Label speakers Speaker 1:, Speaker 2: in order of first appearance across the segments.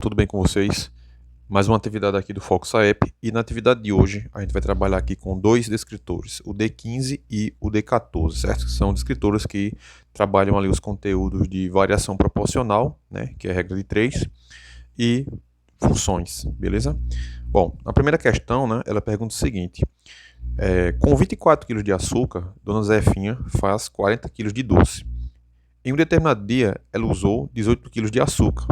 Speaker 1: Tudo bem com vocês? Mais uma atividade aqui do Foco SAEP e na atividade de hoje a gente vai trabalhar aqui com dois descritores, o D15 e o D14, certo? São descritores que trabalham ali os conteúdos de variação proporcional, né, que é a regra de 3, e funções, beleza? Bom, a primeira questão, né, ela pergunta o seguinte: com 24 kg de açúcar, Dona Zefinha faz 40 kg de doce. Em um determinado dia, ela usou 18 kg de açúcar.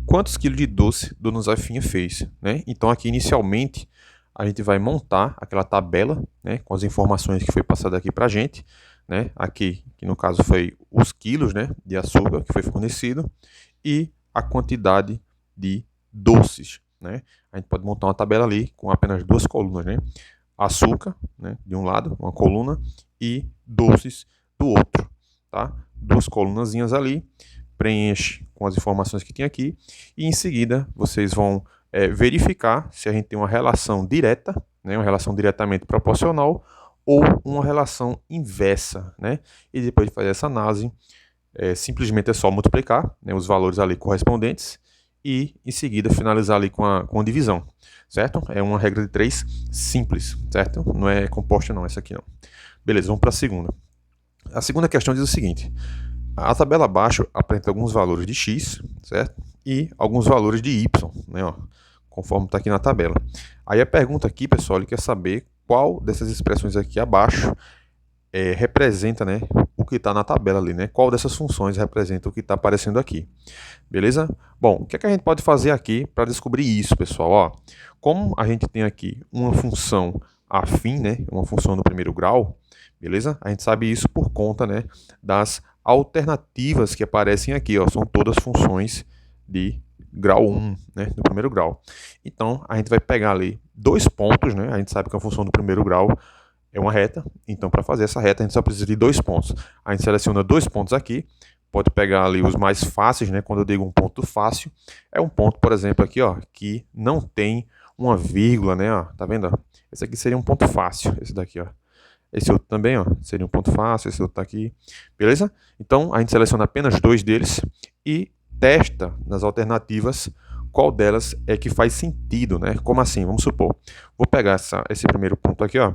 Speaker 1: Quantos quilos de doce Dona Zefinha fez, né? Então aqui inicialmente a gente vai montar aquela tabela, né, com as informações que foi passada aqui para a gente, né? Aqui, que no caso foi os quilos, né, de açúcar que foi fornecido e a quantidade de doces, né? A gente pode montar uma tabela ali com apenas duas colunas, né? Açúcar, né, de um lado, uma coluna, e doces do outro, tá? Duas colunazinhas ali, preenche com as informações que tem aqui e em seguida vocês vão verificar se a gente tem uma relação direta, né, uma relação diretamente proporcional ou uma relação inversa, né? E depois de fazer essa análise, simplesmente é só multiplicar, né, os valores ali correspondentes e em seguida finalizar ali com a divisão, certo? É uma regra de 3 simples, certo? Não é composta não, essa aqui não. Beleza, vamos para a segunda. A segunda questão diz o seguinte: a tabela abaixo apresenta alguns valores de x, certo? E alguns valores de y, né, ó, conforme está aqui na tabela. Aí a pergunta aqui, pessoal, ele quer saber qual dessas expressões aqui abaixo representa, né, o que está na tabela ali, né? Qual dessas funções representa o que está aparecendo aqui, beleza? Bom, o que é que a gente pode fazer aqui para descobrir isso, pessoal? Ó, como a gente tem aqui uma função afim, né, uma função do primeiro grau, beleza? A gente sabe isso por conta, né, das alternativas que aparecem aqui, ó, são todas funções de grau 1, né, do primeiro grau. Então, a gente vai pegar ali dois pontos, né? A gente sabe que a função do primeiro grau é uma reta, então para fazer essa reta a gente só precisa de dois pontos. A gente seleciona dois pontos aqui, pode pegar ali os mais fáceis, né? Quando eu digo um ponto fácil, é um ponto, por exemplo, aqui, ó, que não tem uma vírgula, né? Ó, tá vendo? Ó? Esse aqui seria um ponto fácil, esse daqui, ó. Esse outro também, ó, seria um ponto fácil, esse outro tá aqui, beleza? Então a gente seleciona apenas dois deles e testa nas alternativas qual delas é que faz sentido, né? Como assim? Vamos supor, vou pegar esse primeiro ponto aqui, ó.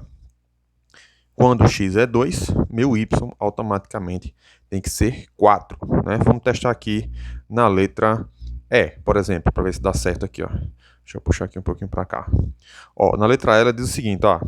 Speaker 1: Quando x é 2, meu y automaticamente tem que ser 4, né? Vamos testar aqui na letra E, por exemplo, para ver se dá certo aqui, ó. Deixa eu puxar aqui um pouquinho para cá. Ó, na letra E ela diz o seguinte, ó: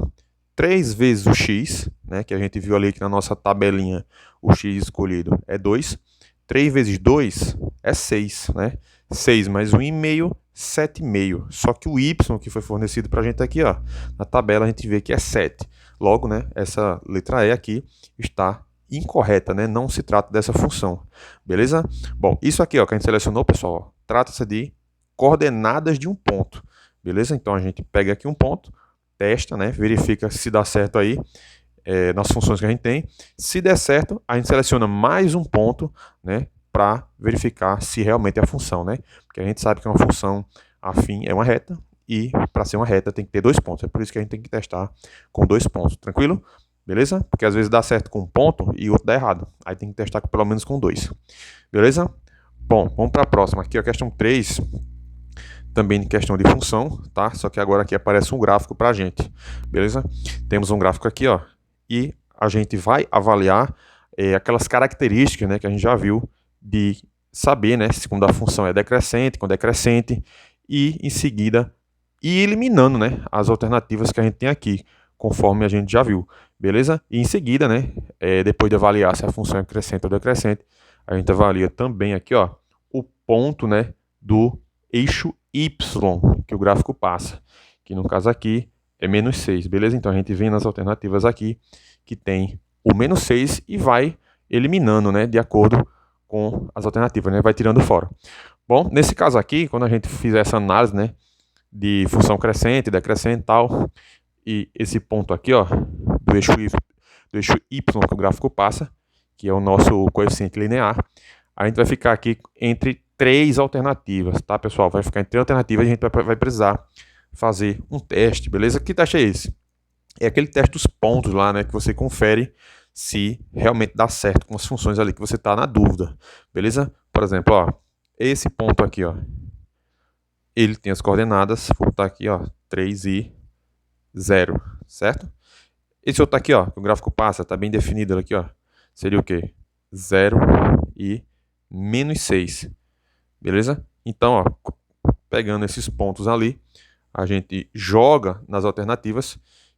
Speaker 1: 3 vezes o x, né, que a gente viu ali que na nossa tabelinha o x escolhido é 2. 3 vezes 2 é 6, né? 6 mais 1,5, 7,5. Só que o y que foi fornecido para a gente aqui, ó, na tabela a gente vê que é 7. Logo, né, essa letra E aqui está incorreta, né? Não se trata dessa função. Beleza? Bom, isso aqui, ó, que a gente selecionou, pessoal, trata-se de coordenadas de um ponto. Beleza? Então a gente pega aqui um ponto, testa, né? Verifica se dá certo aí nas funções que a gente tem. Se der certo, a gente seleciona mais um ponto, né, para verificar se realmente é a função, né? Porque a gente sabe que uma função afim é uma reta e para ser uma reta tem que ter dois pontos. É por isso que a gente tem que testar com dois pontos, tranquilo? Beleza? Porque às vezes dá certo com um ponto e o outro dá errado. Aí tem que testar pelo menos com dois. Beleza? Bom, vamos para a próxima. Aqui a questão 3, também questão de função, tá? Só que agora aqui aparece um gráfico para a gente, beleza? Temos um gráfico aqui, ó, e a gente vai avaliar aquelas características, né, que a gente já viu de saber, né, se quando a função é decrescente, quando é crescente, e em seguida ir eliminando, né, as alternativas que a gente tem aqui, conforme a gente já viu, beleza? E em seguida, né, depois de avaliar se a função é crescente ou decrescente, a gente avalia também aqui, ó, o ponto, né, do eixo Y que o gráfico passa, que no caso aqui é menos 6, beleza? Então a gente vem nas alternativas aqui que tem o menos 6 e vai eliminando, né, de acordo com as alternativas, né, vai tirando fora. Bom, nesse caso aqui, quando a gente fizer essa análise, né, de função crescente, decrescente e tal, e esse ponto aqui, ó, do eixo Y que o gráfico passa, que é o nosso coeficiente linear, a gente vai ficar aqui entre três alternativas, tá, pessoal? Vai ficar em três alternativas e a gente vai precisar fazer um teste, beleza? Que teste é esse? É aquele teste dos pontos lá, né, que você confere se realmente dá certo com as funções ali que você está na dúvida, beleza? Por exemplo, ó, esse ponto aqui, ó, ele tem as coordenadas, vou botar aqui, ó, 3 e 0, certo? Esse outro aqui, ó, que o gráfico passa, tá bem definido aqui, ó, seria o quê? 0 e menos 6, beleza? Então, ó, pegando esses pontos ali, a gente joga nas alternativas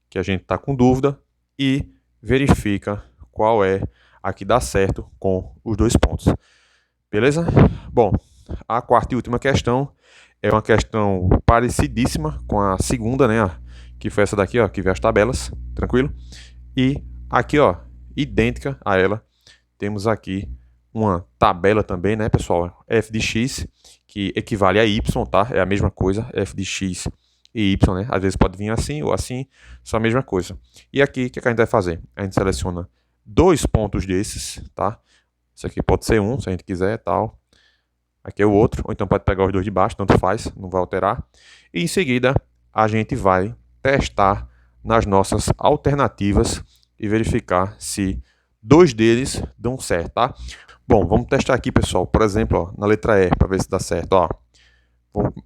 Speaker 1: que a gente está com dúvida e verifica qual é a que dá certo com os dois pontos. Beleza? Bom, a quarta e última questão é uma questão parecidíssima com a segunda, né? Que foi essa daqui, ó, que vê as tabelas, tranquilo? E aqui, ó, idêntica a ela, temos aqui uma tabela também, né, pessoal? F de x, que equivale a y, tá? É a mesma coisa, f de x e y, né? Às vezes pode vir assim ou assim, só a mesma coisa. E aqui, o que a gente vai fazer? A gente seleciona dois pontos desses, tá? Isso aqui pode ser um, se a gente quiser, tal. Aqui é o outro, ou então pode pegar os dois de baixo, tanto faz, não vai alterar. E em seguida, a gente vai testar nas nossas alternativas e verificar se dois deles dão certo, tá? Bom, vamos testar aqui, pessoal. Por exemplo, ó, na letra E, para ver se dá certo, ó.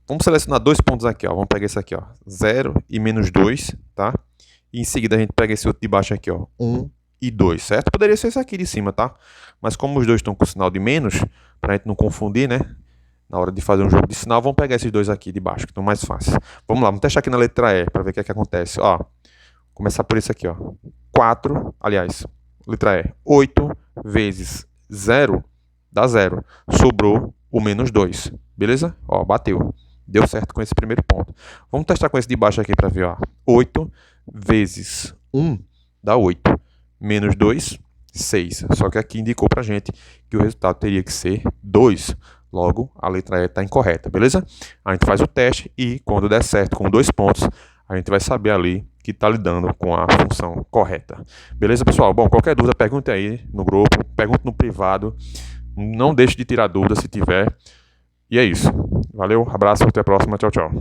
Speaker 1: Vamos selecionar dois pontos aqui, ó. Vamos pegar esse aqui, ó. 0 e menos 2, tá? E em seguida a gente pega esse outro de baixo aqui, ó. 1 e 2, certo? Poderia ser esse aqui de cima, tá? Mas como os dois estão com sinal de menos, pra gente não confundir, né? Na hora de fazer um jogo de sinal, vamos pegar esses dois aqui de baixo, que estão mais fáceis. Vamos lá, vamos testar aqui na letra E, para ver o que é que acontece. Ó, começar por esse aqui, ó. 4, aliás, letra E. 8 vezes 0 dá 0. Sobrou o menos 2. Beleza? Ó, bateu. Deu certo com esse primeiro ponto. Vamos testar com esse de baixo aqui para ver, ó. 8 vezes 1 dá 8. Menos 2, 6. Só que aqui indicou pra gente que o resultado teria que ser 2. Logo, a letra E está incorreta, beleza? A gente faz o teste e, quando der certo com 2 pontos, a gente vai saber ali que está lidando com a função correta. Beleza, pessoal? Bom, qualquer dúvida, pergunte aí no grupo, pergunte no privado. Não deixe de tirar dúvida se tiver. E é isso. Valeu, abraço, até a próxima. Tchau, tchau.